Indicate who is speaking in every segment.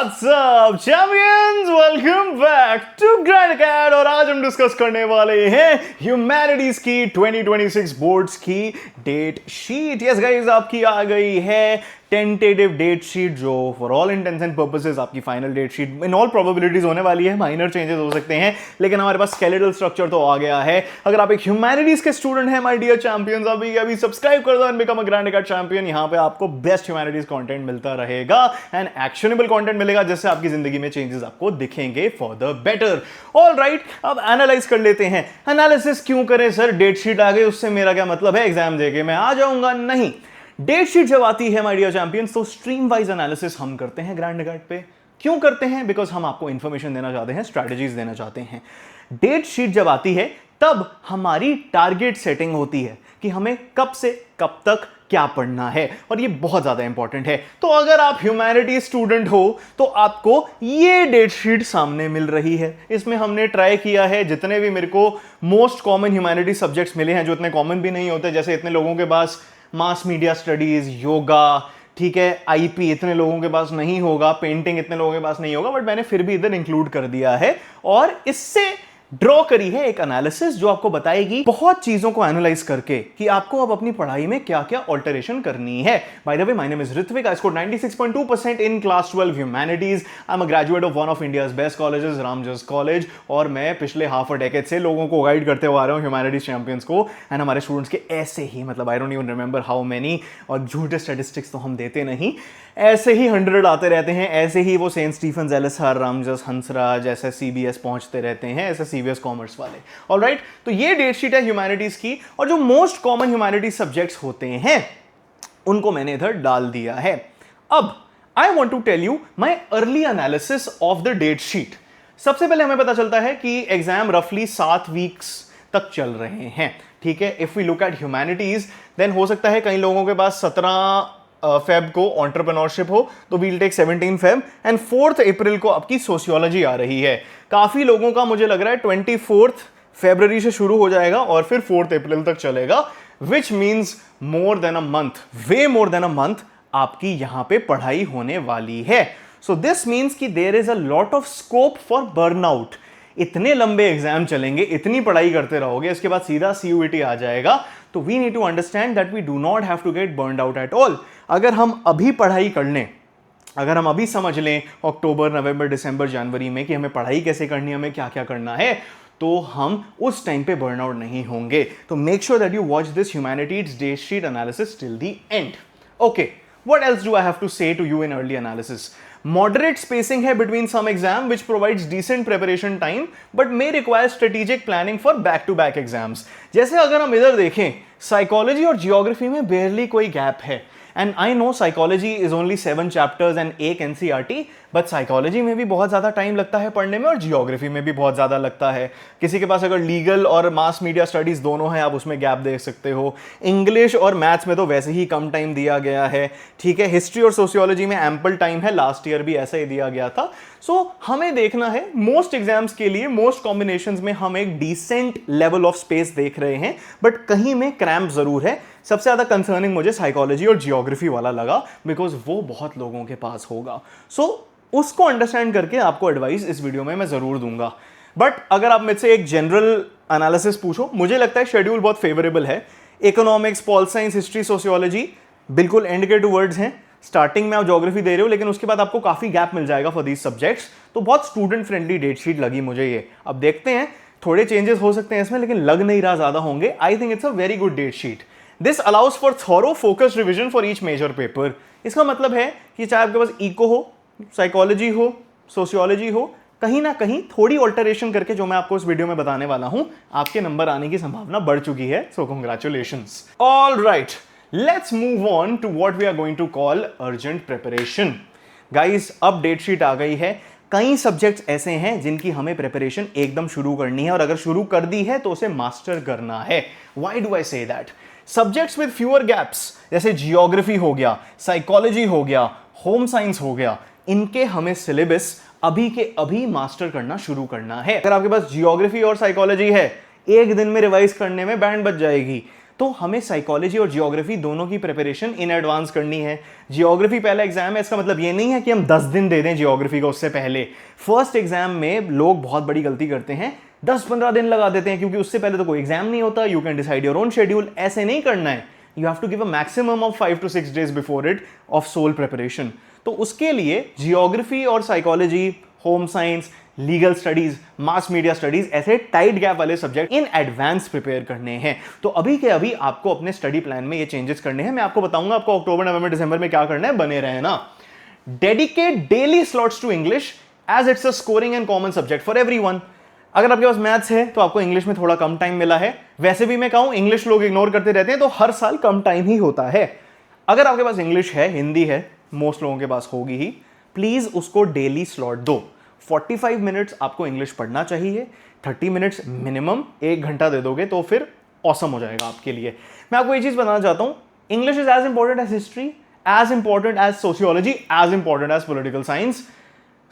Speaker 1: What's up champions? Welcome back to Grand Cat और आज हम डिस्कस करने वाले हैं ह्यूमैनिटीज की 2026 बोर्ड्स की डेट शीट। यस गाइस, आपकी आ गई है टेंटेटिव डेट शीट जो for all intents and purposes आपकी final date sheet in all probabilities होने वाली है। माइनर चेंजेस हो सकते हैं लेकिन हमारे पास स्केलेटल स्ट्रक्चर तो आ गया है। अगर आप एक ह्यूमैनिटीज के स्टूडेंट हैं माय डियर चैंपियंस, अभी सब्सक्राइब कर दो and become a grand cat champion. यहां पे आपको बेस्ट ह्यूमैनिटीज कंटेंट मिलता रहेगा एंड एक्शनेबल कंटेंट मिलेगा जिससे आपकी जिंदगी में चेंजेस आपको दिखेंगे for the better. All right, अब एनालाइज कर लेते हैं। एनालिसिस क्यों करें सर? डेट शीट आ गई, उससे मेरा क्या मतलब है? एग्जाम देके मैं आ जाऊंगा? नहीं, डेट शीट जब आती है माय डियर चैंपियंस तो स्ट्रीम वाइज एनालिसिस हम करते हैं ग्रैंड गार्ड पे। क्यों करते हैं? बिकॉज हम आपको इंफॉर्मेशन देना चाहते हैं, स्ट्रैटेजीज देना चाहते हैं। डेट शीट जब आती है तब हमारी टारगेट सेटिंग होती है कि हमें कब से कब तक क्या पढ़ना है और ये बहुत ज्यादा इंपॉर्टेंट है। तो अगर आप ह्यूमैनिटी स्टूडेंट हो तो आपको ये डेट शीट सामने मिल रही है। इसमें हमने ट्राई किया है जितने भी मेरे को मोस्ट कॉमन ह्यूमैनिटी सब्जेक्ट्स मिले हैं, जो इतने कॉमन भी नहीं होते, जैसे इतने लोगों के पास मास मीडिया स्टडीज, योगा, ठीक है, आईपी इतने लोगों के पास नहीं होगा, पेंटिंग इतने लोगों के पास नहीं होगा, बट मैंने फिर भी इधर इंक्लूड कर दिया है और इससे ड्रॉ करी है एक एनालिसिस जो आपको बताएगी बहुत चीजों को एनालाइज करके कि आपको अब अपनी पढ़ाई में क्या क्या ऑल्टरेशन करनी है। By the way, my name is Ritwik. I scored 96.2% in class 12 humanities. I am a graduate of one of India's best colleges, Ramjas college, और मैं पिछले हाफ अ डेकेड से लोगों को गाइड करते हुए आ रहा हूँ ह्यूमैनिटीज चैंपियंस को एंड हमारे स्टूडेंट्स के ऐसे ही, मतलब I don't even remember how many, और झूठे स्टैटिस्टिक्स तो हम देते नहीं, ऐसे ही 100 आते रहते हैं। ऐसे ही वो St Stephen's, LSR, Ramjas, Hansraj, ऐसे सीबीएस पहुंचते रहते हैं, ऐसे सीबीएस कॉमर्स वाले। ऑलराइट, तो ये डेट शीट है ह्यूमैनिटीज की और जो मोस्ट कॉमन ह्यूमैनिटीज सब्जेक्ट्स होते हैं उनको मैंने इधर डाल दिया है। अब I want to tell you my early analysis of the date sheet. सबसे पहले हमें पता चलता है कि एग्जाम रफली 7 वीक्स तक चल रहे हैं, ठीक है। If we look at humanities then हो सकता है कई लोगों के पास 17 फेब को एंटरप्रेन्योरशिप हो तो वील टेक 17 फेब एंड 4 अप्रैल को आपकी सोशियोलॉजी आ रही है। काफी लोगों का मुझे लग रहा है 24 फरवरी से शुरू हो जाएगा और फिर 4 अप्रैल तक चलेगा, which means more than a month, way more than a month आपकी यहां पे पढ़ाई होने वाली है। सो दिस मीन्स कि there is a lot of scope for burnout. इतने लंबे एग्जाम चलेंगे, इतनी पढ़ाई करते रहोगे, इसके बाद सीधा सीयूईटी आ जाएगा, तो we need to understand that we do not have to get burned out at all. अगर हम अभी पढ़ाई कर लें, अगर हम अभी समझ लें अक्टूबर, नवंबर, दिसंबर, जनवरी में कि हमें पढ़ाई कैसे करनी है, हमें क्या क्या करना है, तो हम उस टाइम पे बर्नआउट नहीं होंगे। तो make sure that you watch this humanities date sheet analysis till the end. Okay, what else do I have to say to you in early analysis? Moderate spacing है between some exam which provides decent preparation time but may require strategic planning for back-to-back exams. जैसे अगर हम इधर देखें, psychology और geography में barely कोई gap है। And I know psychology is only 7 chapters and 1 NCERT, but psychology में भी बहुत ज़्यादा टाइम लगता है पढ़ने में और जियोग्राफी में भी बहुत ज़्यादा लगता है। किसी के पास अगर लीगल और मास मीडिया स्टडीज़ दोनों हैं, आप उसमें गैप देख सकते हो। इंग्लिश और मैथ्स में तो वैसे ही कम टाइम दिया गया है, ठीक है। हिस्ट्री और सोशियोलॉजी में एम्पल टाइम है, लास्ट ईयर भी ऐसा ही दिया गया था। सो हमें देखना है मोस्ट एग्जाम्स के लिए, मोस्ट कॉम्बिनेशंस में हम एक डिसेंट लेवल ऑफ स्पेस देख रहे हैं, बट कहीं में क्रैम्प जरूर है। सबसे ज्यादा कंसर्निंग मुझे साइकोलॉजी और जियोग्राफी वाला लगा बिकॉज वो बहुत लोगों के पास होगा। सो उसको अंडरस्टैंड करके आपको एडवाइस इस वीडियो में मैं जरूर दूंगा। बट अगर आप मुझसे एक जनरल एनालिसिस पूछो, मुझे लगता है शेड्यूल बहुत फेवरेबल है। Economics, Paul science, history, sociology बिल्कुल एंड के टूवर्ड्स हैं। स्टार्टिंग में आप ज्योग्राफी दे रहे हो लेकिन उसके बाद आपको काफी गैप मिल जाएगा फॉर दीज सब्जेक्ट्स। तो बहुत स्टूडेंट फ्रेंडली डेट शीट लगी मुझे ये। अब देखते हैं, थोड़े चेंजेस हो सकते हैं इसमें लेकिन लग नहीं रहा ज्यादा होंगे। I think it's a very good date sheet. This allows for thorough focused revision for each major paper. इसका मतलब है कि चाहे आपके पास इको हो, साइकोलॉजी हो, सोशियोलॉजी हो, कहीं ना कहीं थोड़ी ऑल्टरेशन करके जो मैं आपको इस वीडियो में बताने वाला हूं, आपके नंबर आने की संभावना बढ़ चुकी है। So congratulations. All right, let's move on to what we are going to call urgent preparation. Guys, अब डेट शीट आ गई है। कई सब्जेक्ट्स ऐसे हैं जिनकी हमें प्रिपरेशन एकदम शुरू करनी है और अगर शुरू कर दी है तो उसे मास्टर करना है। Why do I say that? Subjects with fewer gaps जैसे जियोग्राफी हो गया, साइकोलॉजी हो गया, होम साइंस हो गया, इनके हमें सिलेबस अभी के अभी मास्टर करना शुरू करना है। अगर आपके पास जियोग्राफी और साइकोलॉजी है, एक दिन में रिवाइज करने में बैंड बज जाएगी। तो हमें साइकोलॉजी और जियोग्राफी दोनों की प्रिपरेशन इन एडवांस करनी है। जियोग्राफी पहला एग्जाम है, इसका मतलब ये नहीं है कि हम 10 दिन दे दें जियोग्राफी का उससे पहले। फर्स्ट एग्जाम में लोग बहुत बड़ी गलती करते हैं, 10-15 दिन लगा देते हैं, क्योंकि उससे पहले तो कोई एग्जाम नहीं होता। You can decide your own schedule. ऐसे नहीं करना है, you have to give a maximum of 5 to 6 days before it of sole preparation. तो उसके लिए जियोग्राफी और psychology, home science, legal studies, mass media studies, ऐसे टाइट गैप वाले सब्जेक्ट इन एडवांस प्रिपेयर करने हैं। तो अभी के अभी आपको अपने स्टडी प्लान में ये चेंजेस करने हैं। मैं आपको बताऊंगा आपको अक्टूबर, नवंबर, दिसंबर में क्या करना है, बने रहे ना। Dedicate daily slots to English as it's a scoring and common subject for everyone. अगर आपके पास मैथ्स है तो आपको इंग्लिश में थोड़ा कम टाइम मिला है। वैसे भी मैं कहूं इंग्लिश लोग इग्नोर करते रहते हैं, तो हर साल कम टाइम ही होता है। अगर आपके पास इंग्लिश है, हिंदी है, मोस्ट लोगों के पास होगी ही, प्लीज उसको डेली स्लॉट दो। 45 मिनट्स आपको इंग्लिश पढ़ना चाहिए, 30 मिनट्स मिनिमम, 1 घंटा दे दोगे तो फिर ऑसम हो जाएगा आपके लिए। मैं आपको ये चीज बताना चाहता हूं, English is as important as history, as important as sociology, as important as political science.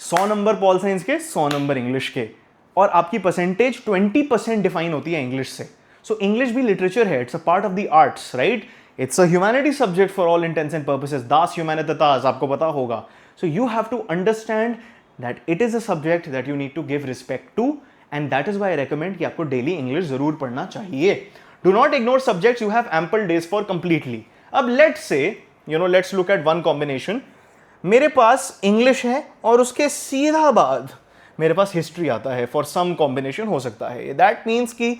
Speaker 1: 100 number pol science के, 100 नंबर इंग्लिश के, और आपकी परसेंटेज 20% डिफाइन होती है इंग्लिश से। सो इंग्लिश भी लिटरेचर है, it's a part of the arts, right? It's a humanity subject for all intents and purposes, दास ह्यूमैनिटास, आपको पता होगा। So you have to understand that it is a subject that you need to give respect to, and that is why I recommend कि आपको daily English जरूर पढ़ना चाहिए। Do not ignore subjects you have ample days for completely। अब let's say, let's look at one combination। मेरे पास English है और उसके सीधा बाद मेरे पास history आता है, for some combination हो सकता है। That means कि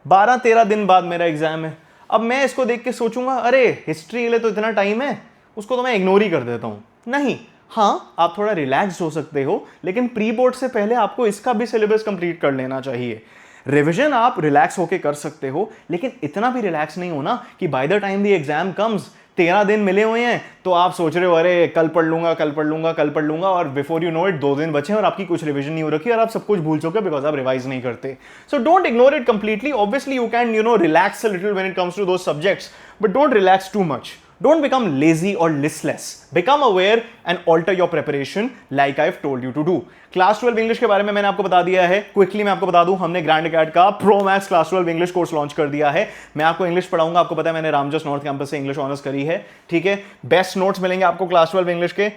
Speaker 1: 12-13 दिन बाद मेरा एग्जाम है। अब मैं इसको देख के सोचूंगा, अरे हिस्ट्री के लिए तो इतना टाइम है, उसको तो मैं इग्नोर ही कर देता हूं। नहीं, हाँ, आप थोड़ा रिलैक्स हो सकते हो, लेकिन प्री बोर्ड से पहले आपको इसका भी सिलेबस कंप्लीट कर लेना चाहिए। रिवीजन आप रिलैक्स होके कर सकते हो, लेकिन इतना भी रिलैक्स नहीं होना कि by the time the exam comes 13 दिन मिले हुए हैं तो आप सोच रहे हो अरे कल पढ़ लूंगा, कल पढ़ लूंगा, कल पढ़ लूंगा, और बिफोर यू नो इट 2 दिन बचे और आपकी कुछ रिवीजन नहीं हो रखी और आप सब कुछ भूल चुके बिकॉज आप रिवाइज नहीं करते। So don't ignore it completely. Obviously you can relax a little when it comes to those subjects, but don't relax too much. Don't become lazy or listless. Become aware and alter your preparation like I've told you to do. Class 12 English के बारे में मैंने आपको बता दिया है। Quickly मैं आपको बता दूं, हमने ग्रैंड अकेडमी का pro max class 12 English course launch कर दिया है। मैं आपको इंग्लिश पढ़ाऊंगा, आपको पता है मैंने रामजस नॉर्थ कैंपस से इंग्लिश ऑनर्स करी है, ठीक है। बेस्ट नोट्स मिलेंगे आपको क्लास 12 इंग्लिश के,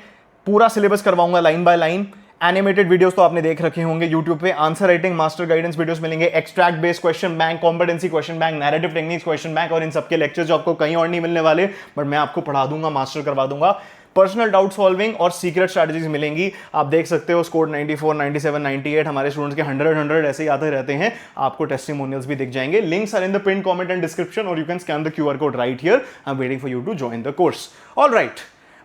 Speaker 1: पूरा सिलेबस करवाऊंगा line by line. Animated videos तो आपने देख रखे होंगे यूट्यूब पे, answer writing master guidance videos मिलेंगे, extract based question bank, competency question bank, narrative techniques question bank, और इन सबके लेक्चर्स जो आपको कहीं और नहीं मिलने वाले, बट मैं आपको पढ़ा दूंगा, मास्टर करवा दूंगा। पर्सनल डाउट सॉल्विंग और सीक्रेट स्ट्रैटेजीज मिलेंगी। आप देख सकते हो स्कोर 94, 97, 98 हमारे स्टूडेंट्स के 100 ऐसे ही आते रहते हैं। आपको टेस्टिमोनियल्स भी दिख जाएंगे। Links are in the pin comment and description, और you can scan the QR code right here. I am waiting for you to join the course. Alright,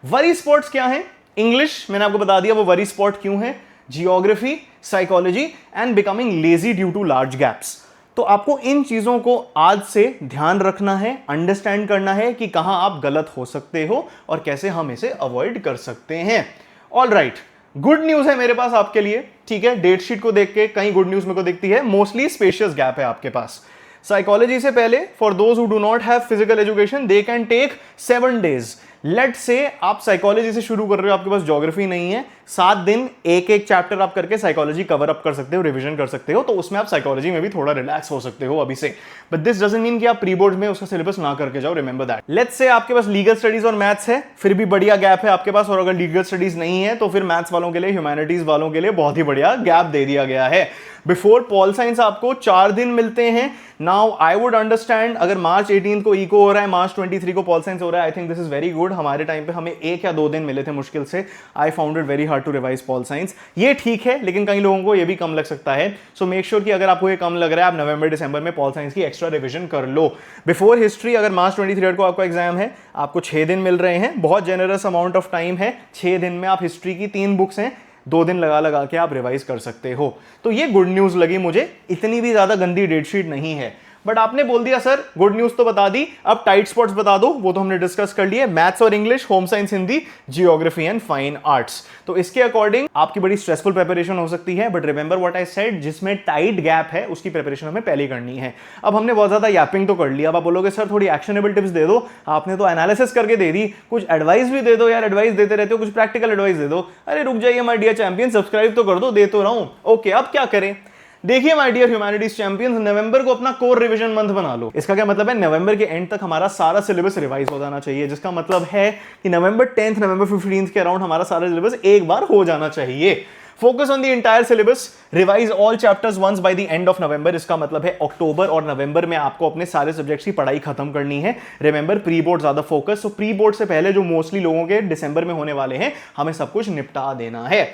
Speaker 1: worry spots क्या है? इंग्लिश मैंने आपको बता दिया वो वरी स्पॉट क्यों है, geography, psychology and becoming lazy due to large gaps. तो आपको इन चीजों को आज से ध्यान रखना है, अंडरस्टैंड करना है कि कहां आप गलत हो सकते हो और कैसे हम इसे अवॉइड कर सकते हैं। ऑलराइट, गुड न्यूज है मेरे पास आपके लिए, ठीक है। डेट शीट को देख के कहीं गुड न्यूज मेरे को दिखती है, मोस्टली स्पेशियस गैप है आपके पास। साइकोलॉजी से पहले for those who do not have physical education they can take 7 days। Late से आप साइकोलॉजी से शुरू कर रहे हो, आपके पास ज्योग्राफी नहीं है, 7 दिन एक एक चैप्टर आप करके साइकोलॉजी कवर अप कर सकते हो, रिवीजन कर सकते हो, तो उसमें आप साइकोलॉजी में भी थोड़ा रिलैक्स हो सकते हो अभी से। बट दिस डजंट मीन कि आप प्री बोर्ड में उसका सिलेबस ना करके जाओ, रिमेंबर दैट। लेट्स से आपके पास लीगल स्टडीज और मैथ्स है, फिर भी बढ़िया गैप है आपके पास, और अगर लीगल स्टडीज नहीं है तो फिर मैथ्स वालों के लिए, ह्यूमैनिटीज वालों के लिए बहुत ही बढ़िया गैप दे दिया गया है। बिफोर पॉल साइंस आपको 4 दिन मिलते हैं। नाउ आई वुड अंडरस्टैंड अगर मार्च 18 को इको हो रहा है, मार्च 23 को पॉल साइंस हो रहा है, I think this is very good. हमारे टाइम पे हमें 1 या 2 दिन मिले थे मुश्किल से। I found it very hard to revise pol science. ये ठीक है, लेकिन कई लोगों को ये भी कम लग सकता है। सो मेक श्योर कि अगर आपको ये कम लग रहा है, आप नवंबर दिसंबर में पॉल साइंस की एक्स्ट्रा रिविजन कर लो। बिफोर हिस्ट्री अगर मार्च 23 को आपका एग्जाम है, आपको 6 दिन मिल रहे हैं, बहुत जेनरस अमाउंट ऑफ टाइम है। 6 दिन में आप हिस्ट्री की 3 बुक्स हैं, 2 दिन लगा लगा के आप रिवाइज कर सकते हो। तो ये गुड न्यूज लगी मुझे, इतनी भी ज्यादा गंदी डेट शीट नहीं है। बट आपने बोल दिया सर गुड न्यूज तो बता दी, अब टाइट स्पॉट्स बता दो, वो तो हमने डिस्कस कर लिए, मैथ्स और English, home science, Hindi, geography and fine arts. तो इसके अकॉर्डिंग आपकी बड़ी स्ट्रेसफुल प्रिपरेशन हो सकती है, but remember what I said, जिसमें टाइट गैप है उसकी प्रिपरेशन हमें पहले करनी है। अब हमने बहुत ज्यादा यापिंग तो कर लिया, अब आप बोलोगे सर थोड़ी एक्शनेबल टिप्स दे दो, आपने तो एनालिसिस करके दे दी, कुछ एडवाइस भी दे दो यार, एडवाइस देते रहते हो, कुछ प्रैक्टिकल एडवाइस दे दो। अरे रुक जाइए माय डियर चैंपियन, सब्सक्राइब तो कर दो, दे तो रहा हूं। ओके, अब क्या करें? देखिए माय डियर ह्यूमैनिटीज चैंपियंस, नवंबर को अपना कोर रिवीजन मंथ बना लो। इसका क्या मतलब है? नवंबर के एंड तक हमारा सारा सिलेबस रिवाइज हो जाना चाहिए, जिसका मतलब है कि नवंबर 10th नवंबर 15th के अराउंड हमारा सारा सिलेबस एक बार हो जाना चाहिए। Focus on the entire syllabus, revise all chapters once by the end of November. इसका मतलब है अक्टूबर और नवंबर में आपको अपने सारे सब्जेक्ट्स की पढ़ाई खत्म करनी है। रिमेंबर, प्री बोर्ड ज्यादा फोकस, तो प्री बोर्ड से पहले जो मोस्टली लोगों के दिसंबर में होने वाले हैं, हमें सब कुछ निपटा देना है।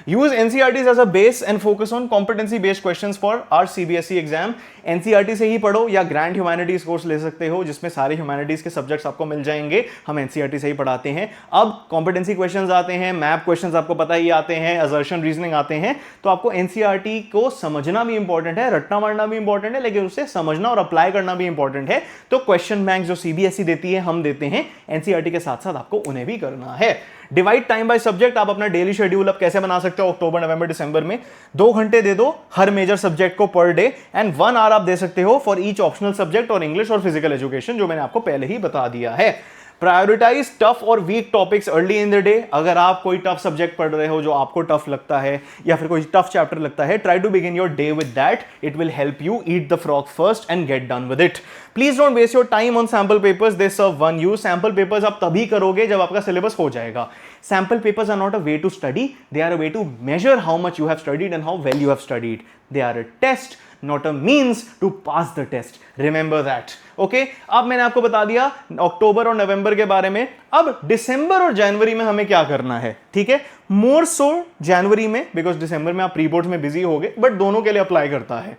Speaker 1: Use NCERTs as a base and focus on competency-based questions for our CBSE exam. NCERT से ही पढ़ो या ग्रैंड ह्यूमैनिटीज कोर्स ले सकते हो, जिसमें सारे ह्यूमैनिटीज के सब्जेक्ट्स आपको मिल जाएंगे। हम NCERT से ही पढ़ाते हैं। अब कॉम्पिटेंसी क्वेश्चंस आते हैं, मैप क्वेश्चंस आपको पता ही आते हैं, असर्शन रीजनिंग आते हैं। तो आपको NCERT को समझना भी इंपॉर्टेंट है, रटना मारना भी इंपॉर्टेंट है, लेकिन उसे समझना और अप्लाई करना भी इंपॉर्टेंट है। तो क्वेश्चन बैंक जो CBSE देती है, हम देते हैं, NCERT के साथ साथ आपको उन्हें भी करना है। डिवाइड टाइम बाय सब्जेक्ट, आप अपना डेली शेड्यूल अब कैसे बना सकते हो? अक्टूबर नवंबर दिसंबर में 2 घंटे दे दो हर मेजर सब्जेक्ट को पर डे, एंड 1 आवर आप दे सकते हो फॉर ईच ऑप्शनल सब्जेक्ट और इंग्लिश और फिजिकल एजुकेशन, जो मैंने आपको पहले ही बता दिया है। प्रायोरिटाइज टफ और weak topics early in the day. अगर आप कोई टफ सब्जेक्ट पढ़ रहे हो जो आपको टफ लगता है या फिर कोई टफ चैप्टर लगता है, try to begin your day with that. It will help you eat the frog first and get done with it. Please don't waste your time on sample papers, they serve one use. Sample papers आप तभी करोगे जब आपका syllabus हो जाएगा। Sample papers are not a way to study, they are a way to measure how much you have studied and how well you have studied. They are a test, not a means to pass the test. Remember that. Okay? अब मैंने आपको बता दिया अक्टूबर और नवंबर के बारे में। अब दिसंबर और जनवरी में हमें क्या करना है, ठीक है? मोर सो जनवरी में, बिकॉज दिसंबर में आप प्री बोर्ड्स में बिजी हो गए, बट दोनों के लिए अप्लाई करता है।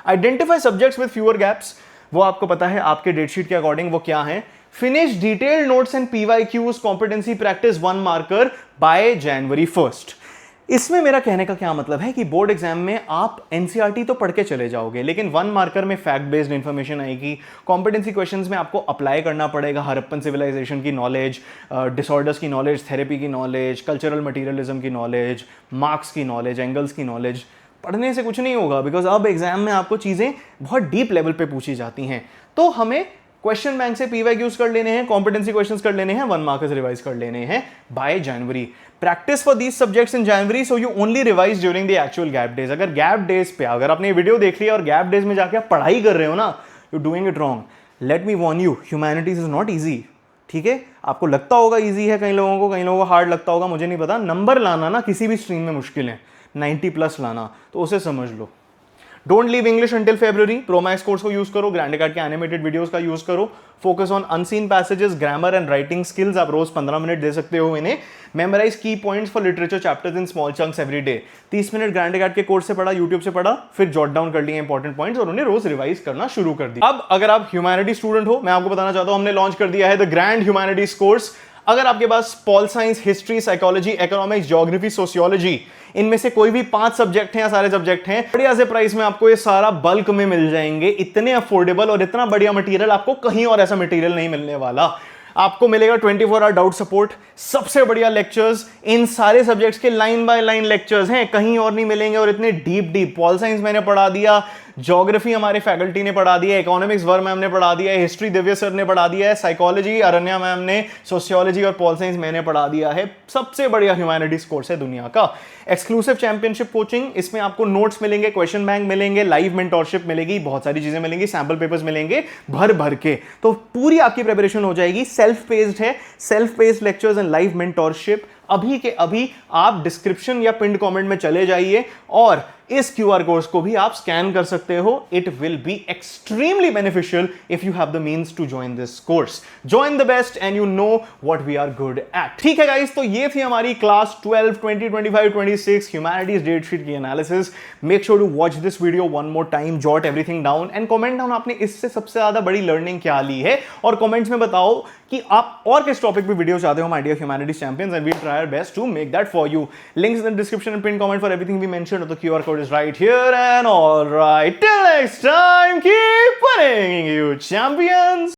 Speaker 1: Identify subjects with fewer gaps, वो आपको पता है आपके डेटशीट के अकॉर्डिंग वो क्या है। Finish detailed notes and PYQs competency practice 1 marker bye January 1st। इसमें मेरा कहने का क्या मतलब है कि बोर्ड एग्जाम में आप NCERT तो पढ़ के चले जाओगे, लेकिन 1 मार्कर में फैक्ट बेस्ड इंफॉर्मेशन आएगी। कॉम्पिटेंसी क्वेश्चंस में आपको अप्लाई करना पड़ेगा हड़प्पन सिविलाइजेशन की नॉलेज, डिसऑर्डर्स की नॉलेज, थेरेपी की नॉलेज, कल्चरल मटीरियलिज्म की नॉलेज, मार्क्स की नॉलेज, एंगल्स की नॉलेज। पढ़ने से कुछ नहीं होगा, बिकॉज अब एग्जाम में आपको चीज़ें बहुत डीप लेवल पे पूछी जाती हैं। तो हमें क्वेश्चन बैंक से PYQs कर लेने हैं, कॉम्पिटेंसी क्वेश्चंस कर लेने हैं, 1 मार्कर्स रिवाइज कर लेने हैं bye January. Practice for these subjects in January, so you only revise during the actual gap days. अगर गैप डेज पे, अगर आपने ये वीडियो देख लिया और गैप डेज में जाके आप पढ़ाई कर रहे हो ना, you doing it wrong. Let me Warne you, humanities is not easy, ठीक है? आपको लगता होगा ईजी है, कई लोगों को हार्ड लगता होगा, मुझे नहीं पता। नंबर लाना ना किसी भी स्ट्रीम में मुश्किल है, 90+ लाना, तो उसे समझ लो। Don't leave English until February, ProMax course को यूज करो, ग्रैंड कार्ड के एनिमेटेड वीडियोस का यूज करो। Focus on unseen passages, grammar and writing skills, आप रोज 15 मिनट दे सकते हो इन्हें। मेमोराइज की points for literature chapters in small chunks every day. 30 minute grand card के कोर्स से पढ़ा, यूट्यूब से पढ़ा, फिर जॉट डाउन कर लिए इंपॉर्टेंट पॉइंट्स और उन्हें रोज रिवाइज करना शुरू कर दिया। अब अगर आप ह्यूमैनिटी स्टूडेंट हो, मैं आपको बताना चाहता हूं, हमने लॉन्च कर दिया है द ग्रैंड ह्यूमैनिटीज कोर्स। अगर आपके पास pol science, history, psychology, economics, geography, sociology, इनमें से कोई भी 5 सब्जेक्ट हैं या सारे सब्जेक्ट हैं, बढ़िया से प्राइस में आपको ये सारा बल्क में मिल जाएंगे। इतने अफोर्डेबल और इतना बढ़िया मटेरियल आपको कहीं और ऐसा मटेरियल नहीं मिलने वाला। आपको मिलेगा 24 आवर डाउट सपोर्ट, सबसे बढ़िया लेक्चर्स, इन सारे सब्जेक्ट्स के लाइन बाय लाइन लेक्चर्स हैं, कहीं और नहीं मिलेंगे। और इतने डीप पॉल साइंस मैंने पढ़ा दिया, ज्योग्राफी हमारे फैकल्टी ने पढ़ा दिया, इकोनॉमिक्स वर मैम ने पढ़ा दिया है, हिस्ट्री दिव्य सर ने पढ़ा दिया है, साइकोलॉजी अरण्या मैम ने, सोशियोलॉजी और पॉल साइंस मैंने पढ़ा दिया है। सबसे बढ़िया ह्यूमैनिटीज कोर्स है दुनिया का। एक्सक्लूसिव चैंपियनशिप कोचिंग, इसमें आपको नोट्स मिलेंगे, क्वेश्चन बैंक मिलेंगे, लाइव मेंटोरशिप मिलेगी, बहुत सारी चीजें मिलेंगी, सैंपल पेपर्स मिलेंगे भर भर के। तो पूरी आपकी प्रिपरेशन हो जाएगी। सेल्फ पेस्ड है, self paced lectures and live mentorship. अभी के अभी आप डिस्क्रिप्शन या पिन कमेंट में चले जाइए और इस QR कोर्स को भी आप स्कैन कर सकते हो। It will be extremely beneficial if you have the means to join this course. Join the best and you know what we are good at. ठीक है गाइस, तो ये थी हमारी क्लास 12 2025-26 ह्यूमैनिटीज डेट शीट की analysis. Make sure to watch this video one more time, jot everything down and comment down आपने इससे सबसे ज्यादा बड़ी लर्निंग क्या ली है, और कमेंट्स में बताओ कि आप और किस टॉपिक पे वीडियो चाहते हो my dear humanities champions, and we try our best to make that for you. Links in the description and pin comment for everything we mentioned, the QR code is right here and all right. Till next time, keep winning, you champions.